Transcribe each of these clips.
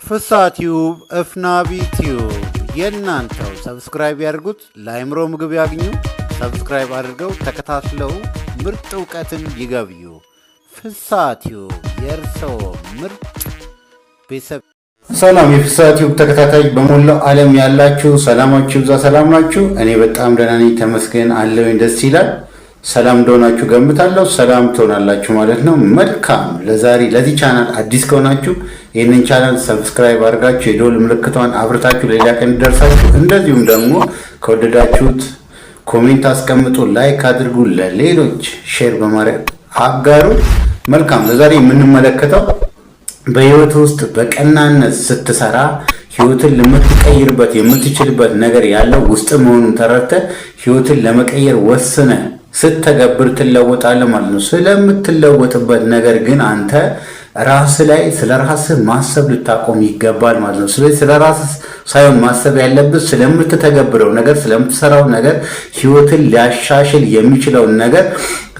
ፍሳቲዩብ እፍናቢ ቲዩብ የናንተው ሰብስክራይብ ያድርጉት። ለአይምሮ ምግብ ያግኙ። ሰብስክራይብ አድርገው ተከታትለው ምርጥ ዕውቀትን ይገብዩ። ፍሳቲዩብ የርሰው ምርጥ ቤተሰብ። ሰላም የፍሳቲዩብ ተከታታይ በሞላው ዓለም ያላችሁ ሰላማችሁ ይብዛ። ሰላም ናችሁ? እኔ በጣም ደህና ነኝ ተመስገን አለኝ። ደስ ይላል። ሰላም እንደሆናችሁ ገምታለሁ። ሰላም ትሆናላችሁ ማለት ነው። መልካም። ለዛሬ ለዚህ ቻናል አዲስ ከሆናችሁ ይህንን ቻናል ሰብስክራይብ አድርጋችሁ የደወል ምልክቷን አብርታችሁ ለሌላ ቀን እንዲደርሳችሁ፣ እንደዚሁም ደግሞ ከወደዳችሁት ኮሜንት አስቀምጡ፣ ላይክ አድርጉ፣ ለሌሎች ሼር በማድረግ አጋሩ። መልካም። ለዛሬ የምንመለከተው በህይወት ውስጥ በቀናነት ስትሰራ ህይወትን ለምትቀይርበት የምትችልበት ነገር ያለው ውስጥ መሆኑን ተረድተህ ህይወትን ለመቀየር ወስነ ስትተገብር ትለወጣለህ ማለት ነው። ስለምትለወጥበት ነገር ግን አንተ ራስ ላይ ስለ ራስህ ማሰብ ልታቆም ይገባል ማለት ነው። ስለዚህ ስለ ራስህ ሳይሆን ማሰብ ያለብህ ስለምትተገብረው ነገር፣ ስለምትሰራው ነገር፣ ህይወትን ሊያሻሽል የሚችለውን ነገር፣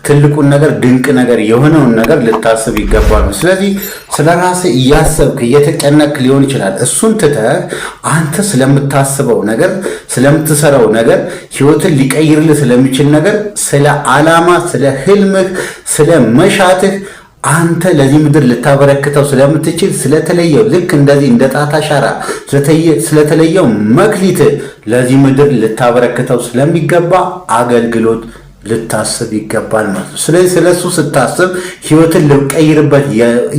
ትልቁን ነገር፣ ድንቅ ነገር የሆነውን ነገር ልታስብ ይገባል። ስለዚህ ስለ ራስህ እያሰብክ እየተጨነቅ ሊሆን ይችላል። እሱን ትተህ አንተ ስለምታስበው ነገር፣ ስለምትሰራው ነገር፣ ህይወትን ሊቀይርልህ ስለሚችል ነገር፣ ስለ ዓላማ፣ ስለ ህልምህ፣ ስለ መሻትህ አንተ ለዚህ ምድር ልታበረክተው ስለምትችል ስለተለየው ልክ እንደዚህ እንደ ጣት አሻራ ስለተለየው መክሊት ለዚህ ምድር ልታበረክተው ስለሚገባ አገልግሎት ልታስብ ይገባል ማለት ነው። ስለዚህ ስለሱ ስታስብ ህይወትን ልቀይርበት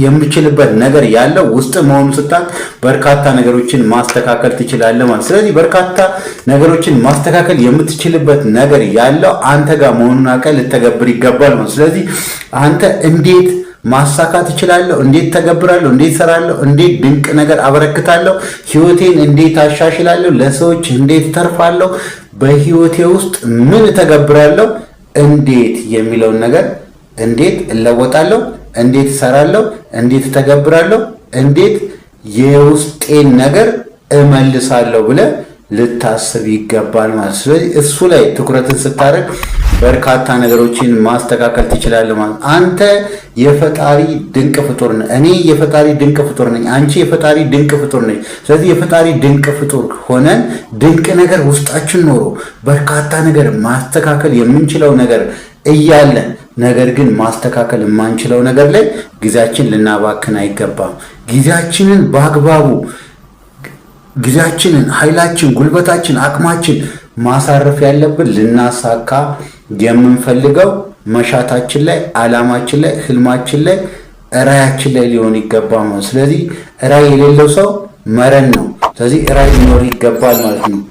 የምችልበት ነገር ያለው ውስጥ መሆኑን ስታውቅ በርካታ ነገሮችን ማስተካከል ትችላለህ ማለት። ስለዚህ በርካታ ነገሮችን ማስተካከል የምትችልበት ነገር ያለው አንተ ጋር መሆኑን አውቀህ ልተገብር ይገባል ማለት። ስለዚህ አንተ እንዴት ማሳካት እችላለሁ፣ እንዴት ተገብራለሁ፣ እንዴት ሰራለሁ፣ እንዴት ድንቅ ነገር አበረክታለሁ፣ ህይወቴን እንዴት አሻሽላለሁ፣ ለሰዎች እንዴት ተርፋለሁ፣ በህይወቴ ውስጥ ምን ተገብራለሁ፣ እንዴት የሚለውን ነገር እንዴት እለወጣለሁ፣ እንዴት እሰራለሁ፣ እንዴት ተገብራለሁ፣ እንዴት የውስጤን ነገር እመልሳለሁ ብለህ ልታስብ ይገባል ማለት። ስለዚህ እሱ ላይ ትኩረትን ስታደርግ በርካታ ነገሮችን ማስተካከል ትችላለህ ማለት። አንተ የፈጣሪ ድንቅ ፍጡር ነህ። እኔ የፈጣሪ ድንቅ ፍጡር ነኝ። አንቺ የፈጣሪ ድንቅ ፍጡር ነኝ። ስለዚህ የፈጣሪ ድንቅ ፍጡር ሆነን ድንቅ ነገር ውስጣችን ኖሮ በርካታ ነገር ማስተካከል የምንችለው ነገር እያለን ነገር ግን ማስተካከል የማንችለው ነገር ላይ ጊዜያችን ልናባክን አይገባም። ጊዜያችንን በአግባቡ ጊዜያችንን፣ ኃይላችን፣ ጉልበታችን፣ አቅማችን ማሳረፍ ያለብን ልናሳካ የምንፈልገው መሻታችን ላይ፣ ዓላማችን ላይ፣ ህልማችን ላይ፣ ራያችን ላይ ሊሆን ይገባል ማለት። ስለዚህ ራይ የሌለው ሰው መረን ነው። ስለዚህ ራይ ሊኖር ይገባል ማለት ነው።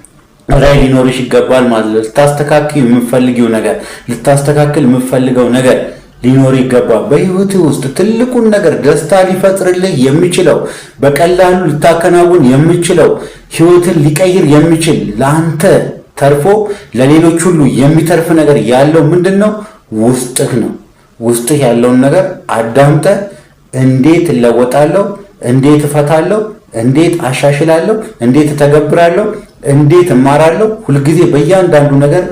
ራይ ሊኖርሽ ይገባል ማለት ነው። ልታስተካክል የምትፈልጊው ነገር፣ ልታስተካክል የምትፈልገው ነገር ሊኖር ይገባል። በህይወት ውስጥ ትልቁን ነገር ደስታ ሊፈጥርልህ የሚችለው በቀላሉ ልታከናውን የሚችለው ህይወትን ሊቀይር የሚችል ለአንተ ተርፎ ለሌሎች ሁሉ የሚተርፍ ነገር ያለው ምንድነው? ውስጥህ ነው። ውስጥህ ያለውን ነገር አዳምጠህ እንዴት እለወጣለሁ፣ እንዴት እፈታለሁ፣ እንዴት አሻሽላለሁ፣ እንዴት እተገብራለሁ፣ እንዴት እማራለሁ። ሁልጊዜ በእያንዳንዱ ነገር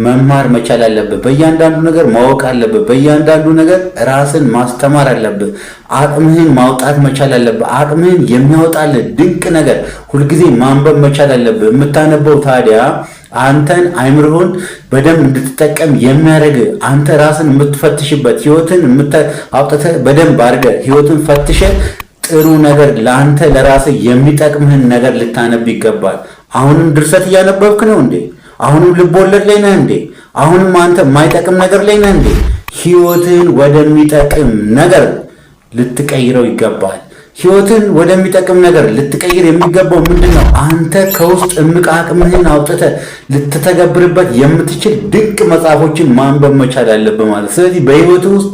መማር መቻል አለብህ። በእያንዳንዱ ነገር ማወቅ አለብህ። በእያንዳንዱ ነገር ራስን ማስተማር አለብህ። አቅምህን ማውጣት መቻል አለብህ። አቅምህን የሚያወጣልህ ድንቅ ነገር ሁልጊዜ ማንበብ መቻል አለብህ። የምታነበው ታዲያ አንተን አይምሮህን በደንብ እንድትጠቀም የሚያደርግ አንተ ራስን የምትፈትሽበት ህይወትን አውጥተህ በደንብ አድርገህ ህይወትን ፈትሸህ ጥሩ ነገር ለአንተ ለራስህ የሚጠቅምህን ነገር ልታነብ ይገባል። አሁንም ድርሰት እያነበብክ ነው እንዴ? አሁንም ልብ ወለድ ላይ ነህ እንዴ? አሁንም አንተ የማይጠቅም ነገር ላይ ነህ እንዴ? ህይወትን ወደሚጠቅም ነገር ልትቀይረው ይገባል። ህይወትን ወደሚጠቅም ነገር ልትቀይር የሚገባው ምንድነው? አንተ ከውስጥ እምቅ አቅምህን አውጥተህ ልትተገብርበት የምትችል ድንቅ መጽሐፎችን ማንበብ መቻል አለብህ ማለት። ስለዚህ በህይወት ውስጥ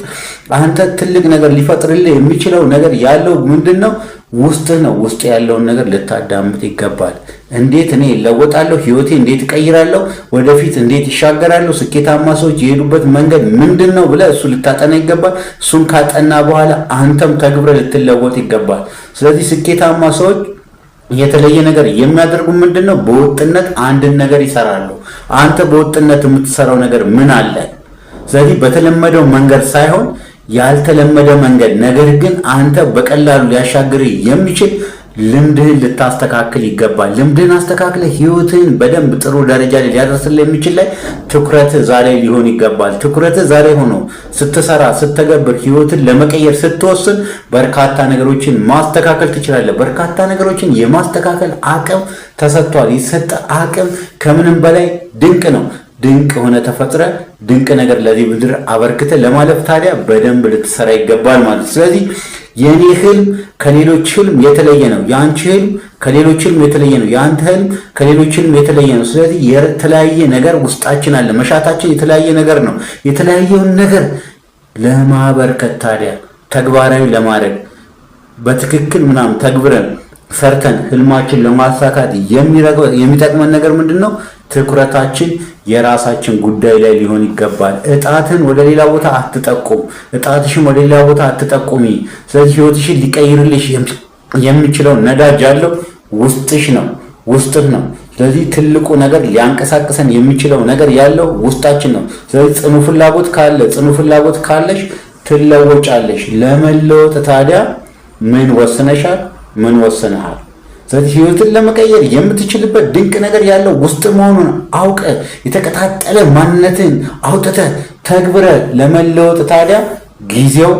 አንተ ትልቅ ነገር ሊፈጥርልህ የሚችለው ነገር ያለው ምንድነው? ውስጥህ ነው። ውስጥ ያለውን ነገር ልታዳምጥ ይገባል። እንዴት እኔ እለወጣለሁ፣ ህይወቴ እንዴት እቀይራለሁ፣ ወደፊት እንዴት ይሻገራለሁ፣ ስኬታማ ሰዎች የሄዱበት መንገድ ምንድነው ብለህ እሱ ልታጠና ይገባል። እሱን ካጠና በኋላ አንተም ተግብረህ ልትለወጥ ይገባል። ስለዚህ ስኬታማ ሰዎች የተለየ ነገር የሚያደርጉ ምንድነው? በወጥነት አንድን ነገር ይሰራሉ። አንተ በወጥነት የምትሰራው ነገር ምን አለ? ስለዚህ በተለመደው መንገድ ሳይሆን ያልተለመደ መንገድ ነገር ግን አንተ በቀላሉ ሊያሻግር የሚችል ልምድህን ልታስተካክል ይገባል። ልምድህን አስተካክለ ህይወትህን በደንብ ጥሩ ደረጃ ላይ ሊያደርስልህ የሚችል ላይ ትኩረትህ ዛሬ ሊሆን ይገባል። ትኩረትህ ዛሬ ሆኖ ስትሰራ፣ ስትተገብር፣ ህይወትን ለመቀየር ስትወስን በርካታ ነገሮችን ማስተካከል ትችላለህ። በርካታ ነገሮችን የማስተካከል አቅም ተሰጥቷል። የሰጠ አቅም ከምንም በላይ ድንቅ ነው። ድንቅ ሆነ ተፈጥረ ድንቅ ነገር ለዚህ ምድር አበርክተ ለማለፍ ታዲያ በደንብ ልትሰራ ይገባል ማለት። ስለዚህ የኔ ህልም ከሌሎች ህልም የተለየ ነው። የአንቺ ህልም ከሌሎች ህልም የተለየ ነው። የአንተ ህልም ከሌሎች ህልም የተለየ ነው። ስለዚህ የተለያየ ነገር ውስጣችን አለ። መሻታችን የተለያየ ነገር ነው። የተለያየውን ነገር ለማበርከት ታዲያ ተግባራዊ ለማድረግ በትክክል ምናምን ተግብረን ሰርተን ህልማችን ለማሳካት የሚጠቅመን ነገር ምንድነው? ትኩረታችን የራሳችን ጉዳይ ላይ ሊሆን ይገባል። እጣትን ወደ ሌላ ቦታ አትጠቁም። እጣትሽን ወደ ሌላ ቦታ አትጠቁሚ። ስለዚህ ህይወትሽን ሊቀይርልሽ የሚችለው ነዳጅ ያለው ውስጥሽ ነው፣ ውስጥህ ነው። ስለዚህ ትልቁ ነገር ሊያንቀሳቅሰን የሚችለው ነገር ያለው ውስጣችን ነው። ስለዚህ ጽኑ ፍላጎት ካለሽ ትለወጫለሽ። ለመለወጥ ታዲያ ምን ወስነሻል? ምን ወስነሃል? ስለዚህ ህይወትን ለመቀየር የምትችልበት ድንቅ ነገር ያለው ውስጥ መሆኑን አውቀ የተቀጣጠለ ማንነትን አውጥተ ተግብረ ለመለወጥ ታዲያ ጊዜው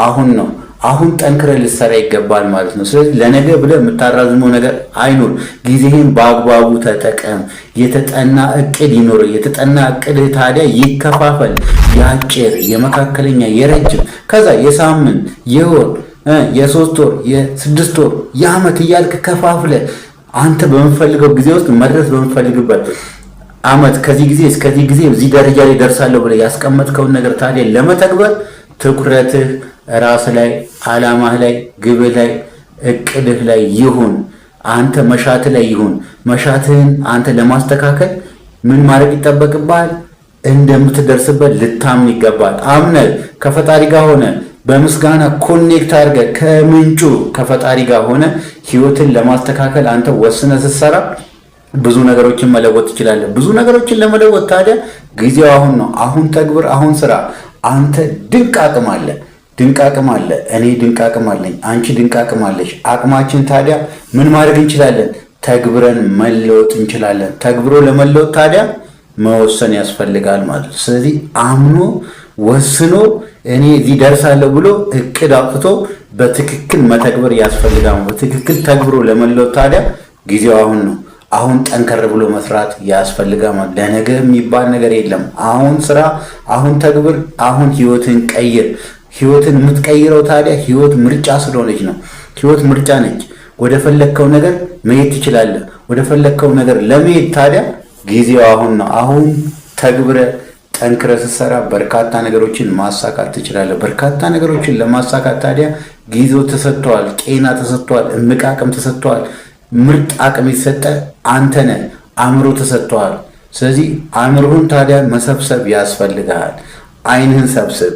አሁን ነው። አሁን ጠንክረ ልትሰራ ይገባል ማለት ነው። ስለዚህ ለነገ ብለህ የምታራዝመው ነገር አይኑር። ጊዜህን በአግባቡ ተጠቀም። የተጠና እቅድ ይኖር። የተጠና እቅድ ታዲያ ይከፋፈል። የአጭር፣ የመካከለኛ፣ የረጅም ከዛ የሳምንት፣ የወር፣ የ3 ወር፣ የ6 ወር፣ የዓመት እያልክ ከፋፍለ አንተ በምፈልገው ጊዜ ውስጥ መድረስ በምፈልግበት ዓመት ከዚህ ጊዜ እስከዚህ ጊዜ እዚህ ደረጃ ላይ ደርሳለሁ ብለህ ያስቀመጥከውን ነገር ታዲያ ለመተግበር ትኩረትህ ራስ ላይ፣ ዓላማህ ላይ፣ ግብህ ላይ፣ እቅድህ ላይ ይሁን። አንተ መሻትህ ላይ ይሁን። መሻትህን አንተ ለማስተካከል ምን ማድረግ ይጠበቅብሃል? እንደምትደርስበት ልታምን ይገባል። አምነህ ከፈጣሪ ጋር ሆነ በምስጋና ኮኔክት አድርገህ ከምንጩ ከፈጣሪ ጋር ሆነ ህይወትን ለማስተካከል አንተ ወስነ ስትሰራ ብዙ ነገሮችን መለወጥ ትችላለህ። ብዙ ነገሮችን ለመለወጥ ታዲያ ጊዜው አሁን ነው። አሁን ተግብር፣ አሁን ስራ። አንተ ድንቅ አቅም አለ፣ ድንቅ አቅም አለ። እኔ ድንቅ አቅም አለኝ፣ አንቺ ድንቅ አቅም አለሽ። አቅማችን ታዲያ ምን ማድረግ እንችላለን? ተግብረን መለወጥ እንችላለን። ተግብሮ ለመለወጥ ታዲያ መወሰን ያስፈልጋል ማለት ነው። ስለዚህ አምኖ ወስኖ እኔ እዚህ ደርሳለሁ ብሎ እቅድ አውጥቶ በትክክል መተግበር ያስፈልጋል። በትክክል ተግብሮ ለመለወጥ ታዲያ ጊዜው አሁን ነው። አሁን ጠንከር ብሎ መስራት ያስፈልጋል። ለነገ የሚባል ነገር የለም። አሁን ስራ፣ አሁን ተግብር፣ አሁን ህይወትን ቀይር። ህይወትን የምትቀይረው ታዲያ ህይወት ምርጫ ስለሆነች ነው። ህይወት ምርጫ ነች። ወደ ፈለግከው ነገር መሄድ ትችላለህ። ወደ ፈለግከው ነገር ለመሄድ ታዲያ ጊዜው አሁን ነው። አሁን ተግብረ ጠንክረ ስትሰራ በርካታ ነገሮችን ማሳካት ትችላለህ። በርካታ ነገሮችን ለማሳካት ታዲያ ጊዜው ተሰጥቷል፣ ጤና ተሰጥቷል፣ እምቅ አቅም ተሰጥቷል። ምርጥ አቅም የተሰጠ አንተ ነህ። አእምሮ ተሰጥቷል። ስለዚህ አእምሮህን ታዲያ መሰብሰብ ያስፈልግሃል። አይንህን ሰብስብ፣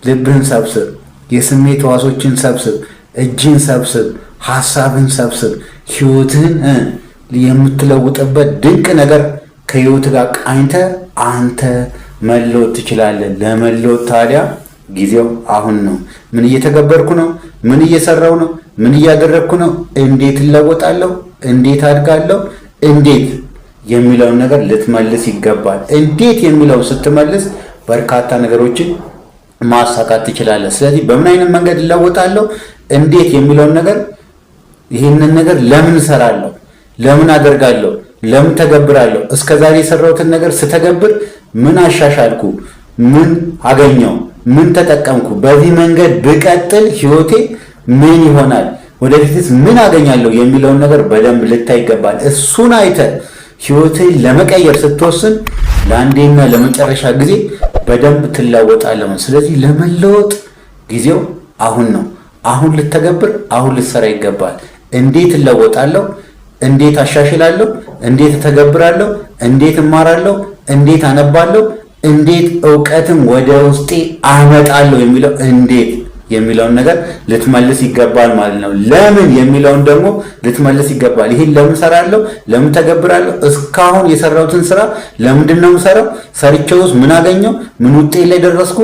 ልብህን ሰብስብ፣ የስሜት ሕዋሶችን ሰብስብ፣ እጅን ሰብስብ፣ ሐሳብህን ሰብስብ። ህይወትህን የምትለውጥበት ድንቅ ነገር ከህይወት ጋር ቃኝተ አንተ መለወጥ ትችላለህ። ለመለወጥ ታዲያ ጊዜው አሁን ነው። ምን እየተገበርኩ ነው? ምን እየሰራው ነው? ምን እያደረግኩ ነው? እንዴት እለወጣለሁ? እንዴት አድጋለሁ? እንዴት የሚለውን ነገር ልትመልስ ይገባል። እንዴት የሚለውን ስትመልስ በርካታ ነገሮችን ማሳካት ትችላለህ። ስለዚህ በምን አይነት መንገድ እለወጣለሁ? እንዴት የሚለውን ነገር ይህንን ነገር ለምን እሰራለሁ? ለምን አደርጋለሁ? ለምን ተገብራለሁ? እስከዛሬ የሰራሁትን ነገር ስተገብር ምን አሻሻልኩ? ምን አገኘው? ምን ተጠቀምኩ? በዚህ መንገድ ብቀጥል ህይወቴ ምን ይሆናል? ወደፊትስ ምን አገኛለሁ? የሚለውን ነገር በደንብ ልታይ ይገባል። እሱን አይተህ ህይወትህን ለመቀየር ስትወስን ለአንዴና ለመጨረሻ ጊዜ በደንብ ትለወጣለህ። ስለዚህ ለመለወጥ ጊዜው አሁን ነው። አሁን ልተገብር፣ አሁን ልትሰራ ይገባል። እንዴት እለወጣለሁ? እንዴት አሻሽላለሁ? እንዴት ተገብራለሁ? እንዴት እማራለሁ? እንዴት አነባለሁ? እንዴት ዕውቀትን ወደ ውስጤ አመጣለሁ? የሚለው እንዴት የሚለውን ነገር ልትመልስ ይገባል ማለት ነው። ለምን የሚለውን ደግሞ ልትመልስ ይገባል። ይሄን ለምን ሰራለሁ? ለምን ተገብራለሁ? እስካሁን የሰራሁትን ስራ ለምንድን ነው የምሰራው? ሰርቼውስ ምን አገኘው? ምን ውጤት ላይ ደረስኩ?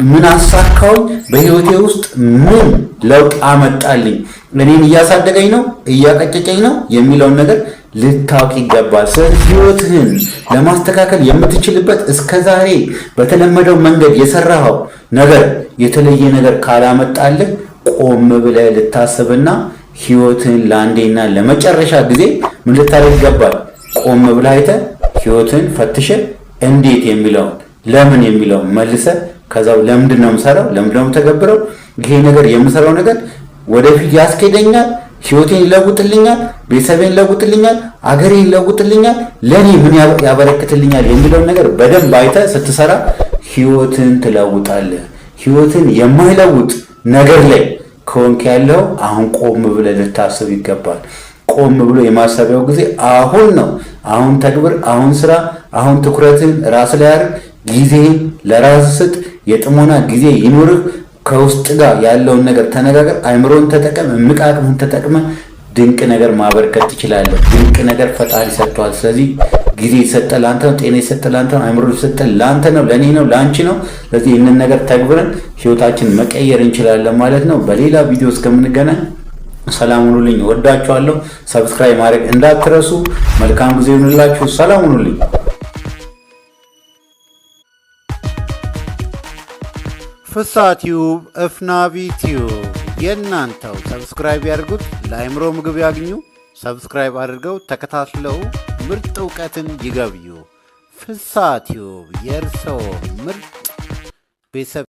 ምን አሳካውኝ? በህይወቴ ውስጥ ምን ለውጥ አመጣልኝ? እኔን እያሳደገኝ ነው? እያቀጨጨኝ ነው? የሚለውን ነገር ልታውቅ ይገባል። ስለዚህ ህይወትህን ለማስተካከል የምትችልበት እስከዛሬ በተለመደው መንገድ የሰራኸው ነገር የተለየ ነገር ካላመጣልህ ቆም ብለህ ልታስብና ህይወትህን ለአንዴና ለመጨረሻ ጊዜ ምን ልታደርግ ይገባል? ቆም ብለህ አይተህ ህይወትህን ፈትሸህ እንዴት የሚለውን ለምን የሚለውን መልሰህ ከዛው ለምንድን ነው የምሰራው? ለምንድን ነው የምተገብረው? ይሄ ነገር የምሰራው ነገር ወደፊት ያስኬደኛል? ህይወቴን ይለውጥልኛል? ቤተሰቤን ይለውጥልኛል? አገሬን ይለውጥልኛል? ለኔ ምን ያበረክትልኛል? የሚለውን ነገር በደንብ አይተህ ስትሰራ ህይወትን ትለውጣለህ። ህይወትን የማይለውጥ ነገር ላይ ከሆንክ ያለው አሁን ቆም ብለህ ልታስብ ይገባል። ቆም ብሎ የማሰቢያው ጊዜ አሁን ነው። አሁን ተግብር፣ አሁን ስራ፣ አሁን ትኩረትን ራስ ላይ አድርግ። ጊዜህን ለራስ ስጥ። የጥሞና ጊዜ ይኑርህ። ከውስጥ ጋር ያለውን ነገር ተነጋገር። አይምሮን ተጠቀም። እምቅ አቅምህን ተጠቅመ ድንቅ ነገር ማበርከት ትችላለህ። ድንቅ ነገር ፈጣሪ ሰጥቷል። ስለዚህ ጊዜ የሰጠ ለአንተ ነው። ጤና የሰጠ ለአንተ ነው። አይምሮ የሰጠ ለአንተ ነው፣ ለእኔ ነው፣ ለአንቺ ነው። ስለዚህ ይህንን ነገር ተግብረን ህይወታችን መቀየር እንችላለን ማለት ነው። በሌላ ቪዲዮ እስከምንገናኝ ሰላም ሁኑልኝ። ወዳችኋለሁ። ሰብስክራይብ ማድረግ እንዳትረሱ። መልካም ጊዜ ይሁንላችሁ። ሰላም ሁኑልኝ። ፍስሐ ቲዩብ፣ እፍናቢ ቲዩብ የእናንተው። ሰብስክራይብ ያድርጉት። ለአእምሮ ምግብ ያግኙ። ሰብስክራይብ አድርገው ተከታትለው ምርጥ እውቀትን ይገብዩ። ፍስሐ ቲዩብ የእርስዎ ምርጥ ቤተሰብ